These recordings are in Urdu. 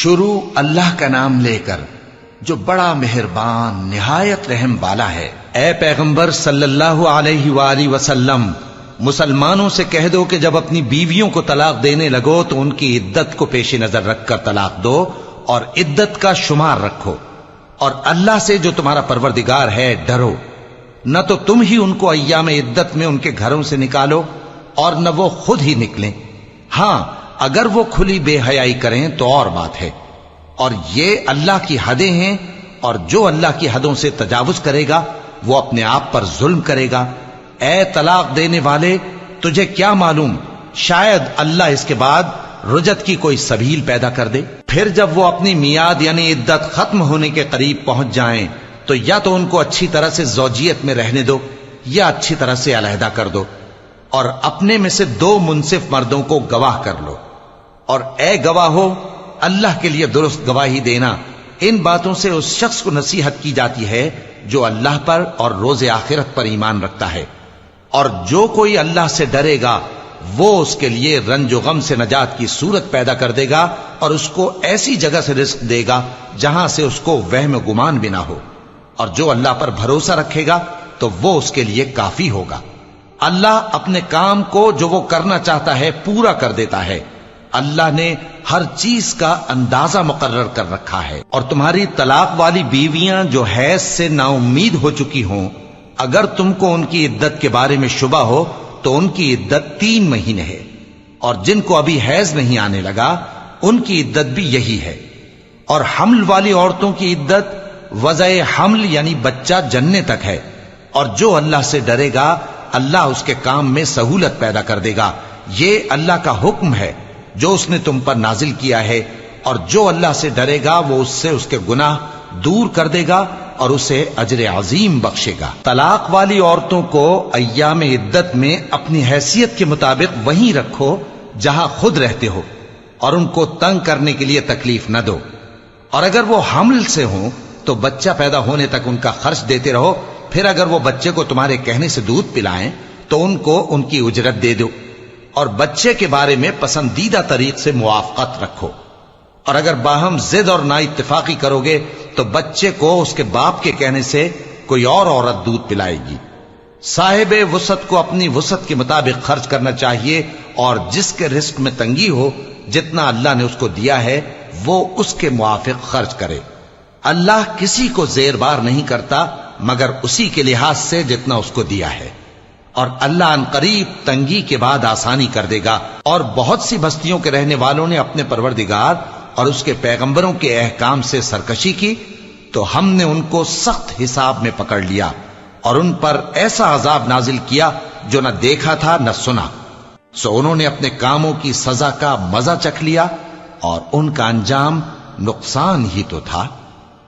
شروع اللہ کا نام لے کر جو بڑا مہربان نہایت رحم والا ہے۔ اے پیغمبر صلی اللہ علیہ وآلہ وسلم، مسلمانوں سے کہہ دو کہ جب اپنی بیویوں کو طلاق دینے لگو تو ان کی عدت کو پیش نظر رکھ کر طلاق دو اور عدت کا شمار رکھو، اور اللہ سے جو تمہارا پروردگار ہے ڈرو۔ نہ تو تم ہی ان کو ایام عدت میں ان کے گھروں سے نکالو اور نہ وہ خود ہی نکلیں، ہاں اگر وہ کھلی بے حیائی کریں تو اور بات ہے، اور یہ اللہ کی حدیں ہیں، اور جو اللہ کی حدوں سے تجاوز کرے گا وہ اپنے آپ پر ظلم کرے گا۔ اے طلاق دینے والے، تجھے کیا معلوم شاید اللہ اس کے بعد رجعت کی کوئی سبیل پیدا کر دے۔ پھر جب وہ اپنی میعاد یعنی عدت ختم ہونے کے قریب پہنچ جائیں تو یا تو ان کو اچھی طرح سے زوجیت میں رہنے دو یا اچھی طرح سے علیحدہ کر دو، اور اپنے میں سے 2 منصف مردوں کو گواہ کر لو، اور اے گواہو اللہ کے لیے درست گواہی دینا۔ ان باتوں سے اس شخص کو نصیحت کی جاتی ہے جو اللہ پر اور روز آخرت پر ایمان رکھتا ہے، اور جو کوئی اللہ سے ڈرے گا وہ اس کے لیے رنج و غم سے نجات کی صورت پیدا کر دے گا، اور اس کو ایسی جگہ سے رزق دے گا جہاں سے اس کو وہم و گمان بھی نہ ہو، اور جو اللہ پر بھروسہ رکھے گا تو وہ اس کے لیے کافی ہوگا۔ اللہ اپنے کام کو جو وہ کرنا چاہتا ہے پورا کر دیتا ہے۔ اللہ نے ہر چیز کا اندازہ مقرر کر رکھا ہے۔ اور تمہاری طلاق والی بیویاں جو حیض سے نا امید ہو چکی ہوں، اگر تم کو ان کی عدت کے بارے میں شبہ ہو تو ان کی عدت 3 مہینے ہے، اور جن کو ابھی حیض نہیں آنے لگا ان کی عدت بھی یہی ہے۔ اور حمل والی عورتوں کی عدت وضع حمل یعنی بچہ جننے تک ہے، اور جو اللہ سے ڈرے گا اللہ اس کے کام میں سہولت پیدا کر دے گا۔ یہ اللہ کا حکم ہے جو اس نے تم پر نازل کیا ہے، اور جو اللہ سے ڈرے گا وہ اس سے اس کے گناہ دور کر دے گا اور اسے اجر عظیم بخشے گا۔ طلاق والی عورتوں کو ایام عدت میں اپنی حیثیت کے مطابق وہیں رکھو جہاں خود رہتے ہو، اور ان کو تنگ کرنے کے لیے تکلیف نہ دو، اور اگر وہ حمل سے ہوں تو بچہ پیدا ہونے تک ان کا خرچ دیتے رہو، پھر اگر وہ بچے کو تمہارے کہنے سے دودھ پلائیں تو ان کو ان کی اجرت دے دو، اور بچے کے بارے میں پسندیدہ طریق سے موافقت رکھو، اور اگر باہم ضد اور نا اتفاقی کرو گے تو بچے کو اس کے باپ کے کہنے سے کوئی اور عورت دودھ پلائے گی۔ صاحب وسعت کو اپنی وسعت کے مطابق خرچ کرنا چاہیے، اور جس کے رزق میں تنگی ہو جتنا اللہ نے اس کو دیا ہے وہ اس کے موافق خرچ کرے۔ اللہ کسی کو زیر بار نہیں کرتا مگر اسی کے لحاظ سے جتنا اس کو دیا ہے، اور اللہ ان قریب تنگی کے بعد آسانی کر دے گا۔ اور بہت سی بستیوں کے رہنے والوں نے اپنے پروردگار اور اس کے پیغمبروں کے احکام سے سرکشی کی تو ہم نے ان کو سخت حساب میں پکڑ لیا، اور ان پر ایسا عذاب نازل کیا جو نہ دیکھا تھا نہ سنا، سو انہوں نے اپنے کاموں کی سزا کا مزہ چکھ لیا، اور ان کا انجام نقصان ہی تو تھا۔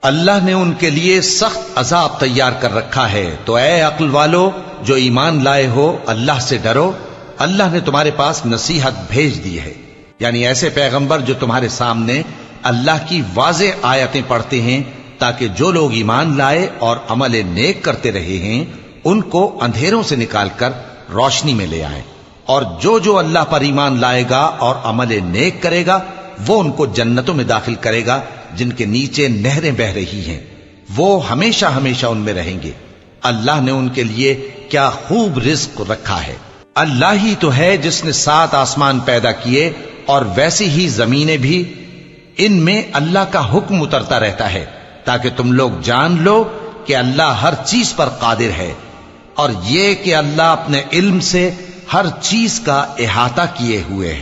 اللہ نے ان کے لیے سخت عذاب تیار کر رکھا ہے، تو اے عقل والو جو ایمان لائے ہو اللہ سے ڈرو۔ اللہ نے تمہارے پاس نصیحت بھیج دی ہے، یعنی ایسے پیغمبر جو تمہارے سامنے اللہ کی واضح آیتیں پڑھتے ہیں تاکہ جو لوگ ایمان لائے اور عمل نیک کرتے رہے ہیں ان کو اندھیروں سے نکال کر روشنی میں لے آئیں، اور جو اللہ پر ایمان لائے گا اور عمل نیک کرے گا وہ ان کو جنتوں میں داخل کرے گا جن کے نیچے نہریں بہ رہی ہیں، وہ ہمیشہ ہمیشہ ان میں رہیں گے۔ اللہ نے ان کے لیے کیا خوب رزق رکھا ہے۔ اللہ ہی تو ہے جس نے 7 آسمان پیدا کیے اور ویسی ہی زمینیں بھی، ان میں اللہ کا حکم اترتا رہتا ہے تاکہ تم لوگ جان لو کہ اللہ ہر چیز پر قادر ہے، اور یہ کہ اللہ اپنے علم سے ہر چیز کا احاطہ کیے ہوئے ہے۔